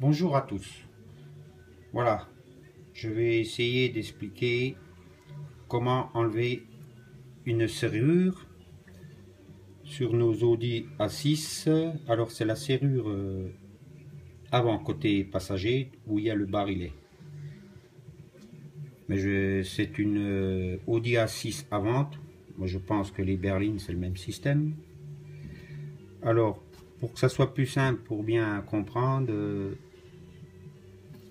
Bonjour à tous. Voilà, je vais essayer d'expliquer comment enlever une serrure sur nos Audi A6. Alors c'est la serrure avant côté passager où il y a le barillet. Mais c'est une Audi A6 avant. Moi je pense que les berlines c'est le même système. Alors pour que ça soit plus simple pour bien comprendre,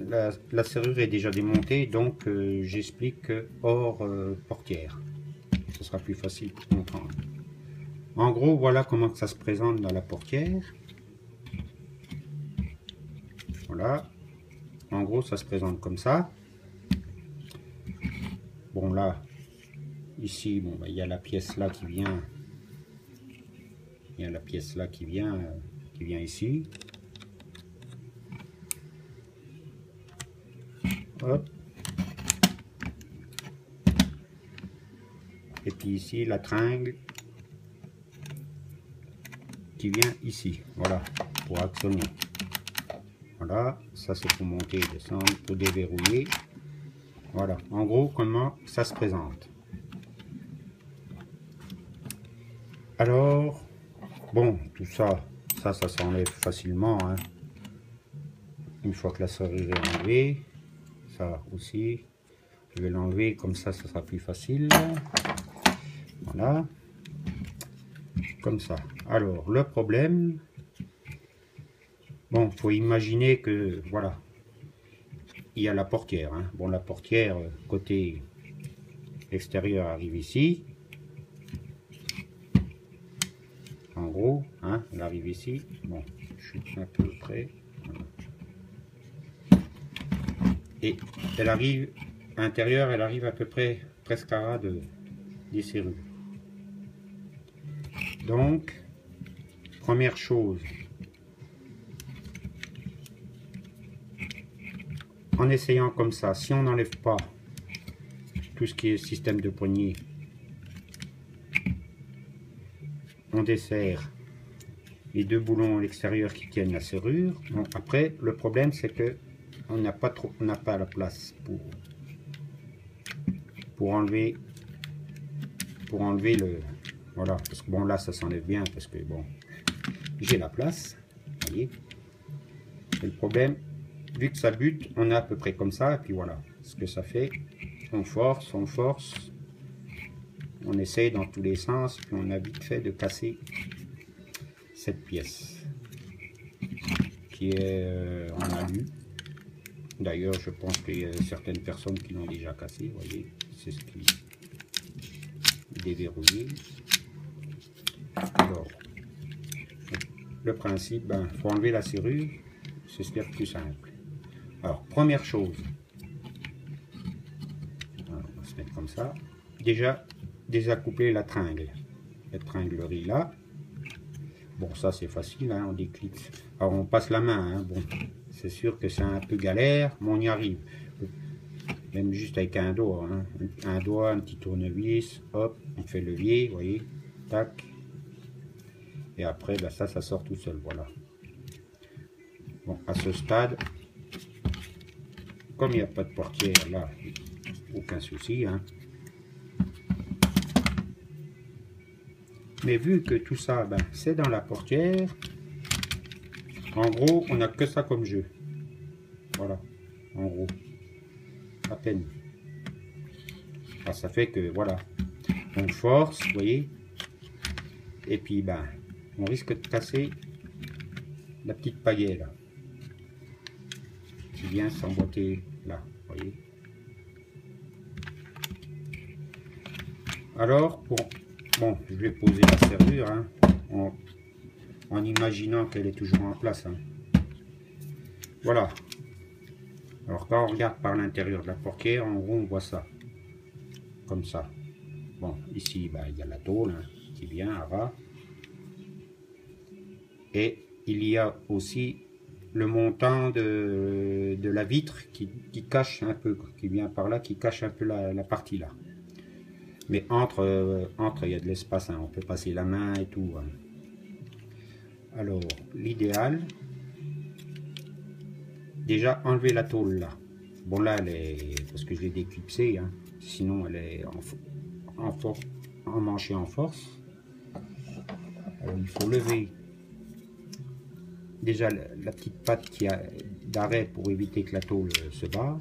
la serrure est déjà démontée, donc j'explique hors portière. Ce sera plus facile pour comprendre. En gros, voilà comment ça se présente dans la portière. Voilà. En gros, ça se présente comme ça. Bon, là, ici, bon, il y a la pièce là qui vient. Il y a la pièce là qui vient ici. Hop. Et puis ici, la tringle qui vient ici. Voilà, pour actionner. Voilà, ça c'est pour monter et descendre, pour déverrouiller. Voilà, en gros, comment ça se présente. Alors, bon, tout ça, ça s'enlève facilement, hein. Une fois que la serrure est enlevée, ça aussi, je vais l'enlever, comme ça sera plus facile. Voilà, comme ça. Alors, le problème, bon, faut imaginer que, voilà, il y a la portière, hein. Bon, la portière, côté extérieur arrive ici. En gros, hein, elle arrive ici. Bon, je suis un peu près. Voilà. Et elle arrive à l'intérieur, elle arrive à peu près presque à ras des serrures. Donc, première chose, en essayant comme ça, si on n'enlève pas tout ce qui est système de poignée, on desserre les deux boulons à l'extérieur qui tiennent la serrure. Bon, après, le problème c'est que on n'a pas la place pour enlever le, voilà, parce que bon là ça s'enlève bien parce que bon j'ai la place, vous voyez. Et le problème, vu que ça bute, on a à peu près comme ça, et puis voilà ce que ça fait. On force, on essaye dans tous les sens, puis on a vite fait de casser cette pièce qui est en alu. D'ailleurs, je pense qu'il y a certaines personnes qui l'ont déjà cassé, vous voyez, c'est ce qui est déverrouillé. Alors, le principe, ben, faut enlever la serrure, c'est ce qui est le plus simple. Alors, première chose, on va se mettre comme ça. Déjà, désaccoupler la tringlerie là. Bon, ça c'est facile, hein, on déclic. Alors, on passe la main, hein, bon, c'est sûr que c'est un peu galère, mais on y arrive. Même juste avec un doigt, hein. Un doigt, un petit tournevis, hop, on fait le levier, vous voyez, tac. Et après, ben, ça sort tout seul, voilà. Bon, à ce stade, comme il n'y a pas de portière là, aucun souci, hein. Mais vu que tout ça, ben, c'est dans la portière, en gros, on n'a que ça comme jeu. Voilà, en gros, à peine. Alors, ça fait que, voilà, on force, vous voyez, et puis, ben, on risque de casser la petite pagaie là, qui vient s'emboîter là, vous voyez. Alors, bon, je vais poser la serrure, hein, en imaginant qu'elle est toujours en place, hein. Voilà. Alors quand on regarde par l'intérieur de la portière, en gros on voit ça, comme ça. Bon, ici ben, il y a la tôle, hein, qui vient à ras. Et il y a aussi le montant de la vitre qui cache un peu, qui vient par là, qui cache un peu la partie là. Mais entre il y a de l'espace, hein, on peut passer la main et tout, hein. Alors, l'idéal, déjà enlever la tôle là. Bon là, elle est, parce que je l'ai déclipsée, hein. Sinon elle est emmanchée en force. Alors il faut lever déjà la petite patte qui a d'arrêt pour éviter que la tôle se barre.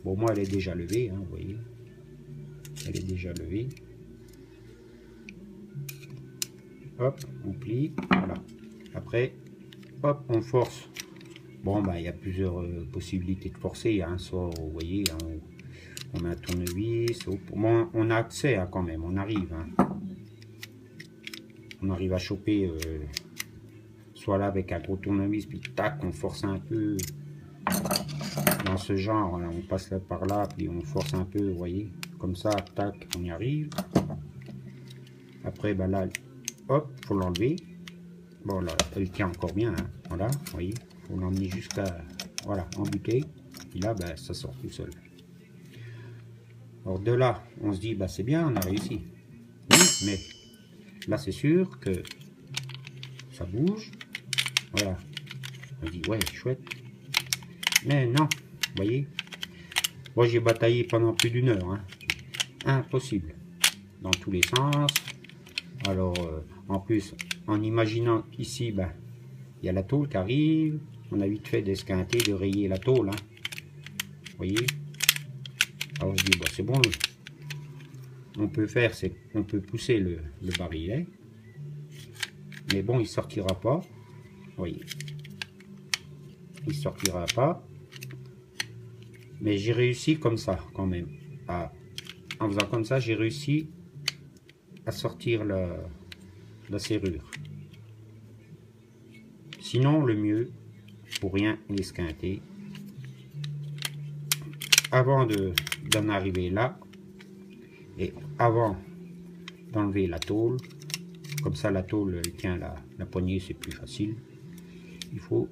Bon, moi elle est déjà levée, hein, vous voyez. Elle est déjà levée. Hop, on plie, voilà. Après, hop, on force. Bon, bah, il y a plusieurs possibilités de forcer, hein. Soit, vous voyez, hein, on met un tournevis. Bon, on a accès, hein, quand même, on arrive. Hein. On arrive à choper, soit là avec un gros tournevis, puis tac, on force un peu. Dans ce genre, là, on passe là par là, puis on force un peu, vous voyez. Comme ça, tac, on y arrive. Après, bah là, hop, faut l'enlever. Bon, là, elle tient encore bien, hein. Voilà, vous voyez. Faut l'emmener jusqu'à, voilà, embuter. Et là, bah, ça sort tout seul. Alors de là, on se dit, bah c'est bien, on a réussi. Oui, mais là, c'est sûr que ça bouge. Voilà. On dit, ouais, chouette. Mais non, vous voyez. Moi, j'ai bataillé pendant plus d'1 heure. Hein. Impossible. Dans tous les sens. Alors, en plus, en imaginant qu'ici, ben, il y a la tôle qui arrive. On a vite fait d'esquinter, de rayer la tôle. Hein. Vous voyez. Alors, je dis, bon, c'est bon. On peut faire, c'est qu'on peut pousser le barillet. Mais bon, il sortira pas. Vous voyez. Il sortira pas. Mais j'ai réussi comme ça, quand même. En faisant comme ça, j'ai réussi à sortir la serrure. Sinon, le mieux, pour rien esquinter, avant d'en arriver là, et avant d'enlever la tôle, comme ça la tôle elle tient la poignée, c'est plus facile. Il faut,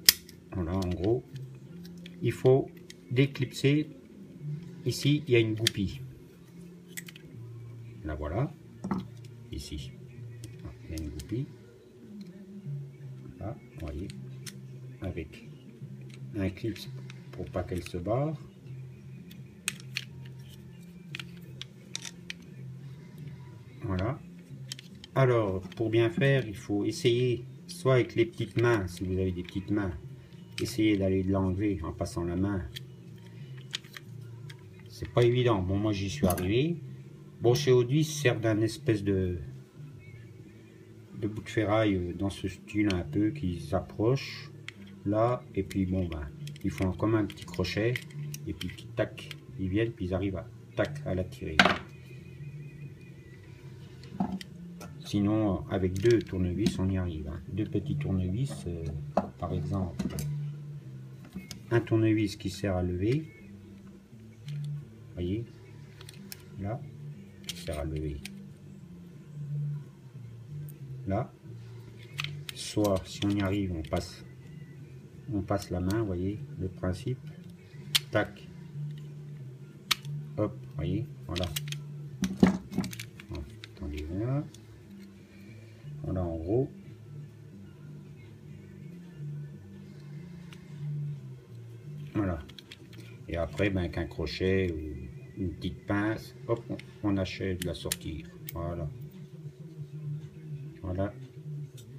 voilà, en gros, il faut déclipser. Ici, il y a une goupille. Là, voilà. Ici, il y a une goupille. Là, vous voyez, avec un clip pour pas qu'elle se barre. Voilà. Alors, pour bien faire, il faut essayer, soit avec les petites mains, si vous avez des petites mains, essayez d'aller l'enlever en passant la main. C'est pas évident. Bon, moi j'y suis arrivé. Bon, chez Audi, ils servent d'un espèce de bout de ferraille dans ce style un peu qu'ils approchent là, et puis bon, ben, ils font comme un petit crochet, et puis tac, ils viennent, puis ils arrivent à tac à la tirer. Sinon, avec 2 tournevis, on y arrive. Hein. 2 petits tournevis, par exemple, un tournevis qui sert à lever. Voyez, là, qui sert à lever. Là, soit si on y arrive, on passe la main, vous voyez le principe. Tac, hop, voyez, voilà. Bon, attendez, voilà. Voilà en gros. Voilà. Et après, ben, avec un crochet ou une petite pince, hop, on achève de la sortir. Voilà. Voilà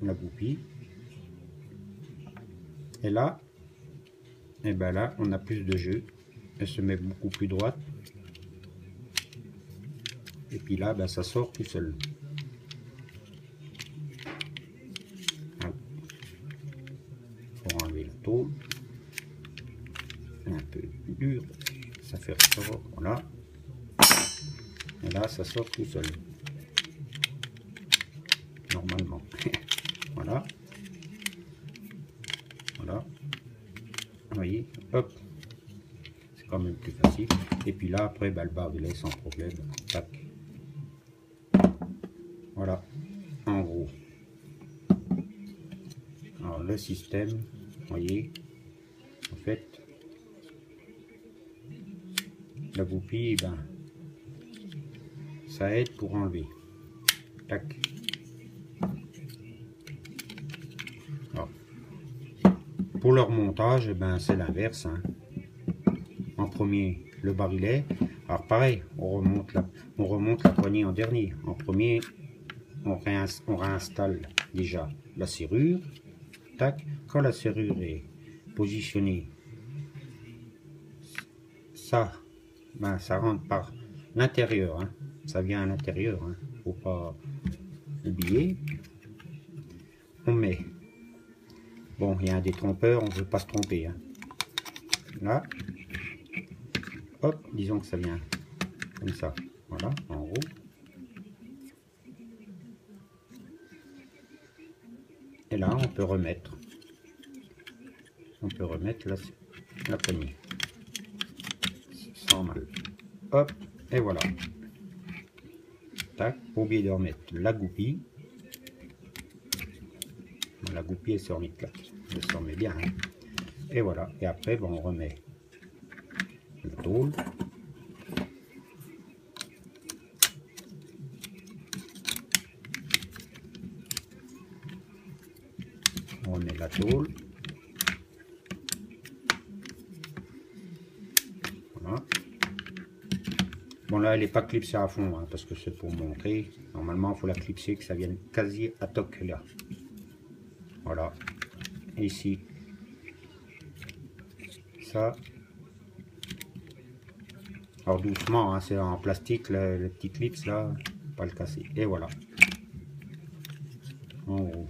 la goupille. Et là, et ben là, on a plus de jeu. Elle se met beaucoup plus droite. Et puis là, ben, ça sort tout seul. Voilà. Pour enlever la tôle. Un peu dur, ça fait ressort, voilà. Et là, ça sort tout seul. Normalement. Voilà. Voilà. Vous voyez, hop. C'est quand même plus facile. Et puis là, après, bah, le barillet sans problème. Tac. Voilà. En gros. Alors, le système, vous voyez, en fait, la goupille, ben, ça aide pour enlever. Tac. Alors, pour leur montage, ben, c'est l'inverse. Hein. en premier le barillet. Alors pareil, on remonte la poignée en dernier. En premier, on réinstalle déjà la serrure. Tac. Quand la serrure est positionnée, ça, ben, ça rentre par l'intérieur. Hein. Ça vient à l'intérieur. Hein. Faut pas oublier. On met. Bon, il y a un détrompeur, on ne veut pas se tromper. Hein. Là. Hop, disons que ça vient comme ça. Voilà, en haut. Et là, on peut remettre. La poignée. Sans mal. Hop, et voilà. Tac, pas oublier de remettre la goupille. La goupille, elle se remet là. Elle se remet bien. Hein. Et voilà. Et après, bon, on remet le tôle. On remet la tôle. Voilà. Bon là, elle n'est pas clipsée à fond, hein, parce que c'est pour montrer. Normalement, il faut la clipser, que ça vienne quasi à toc là. Voilà. Et ici, ça. Alors doucement, hein, c'est en plastique, le petit clips là, pas le casser. Et voilà. En haut.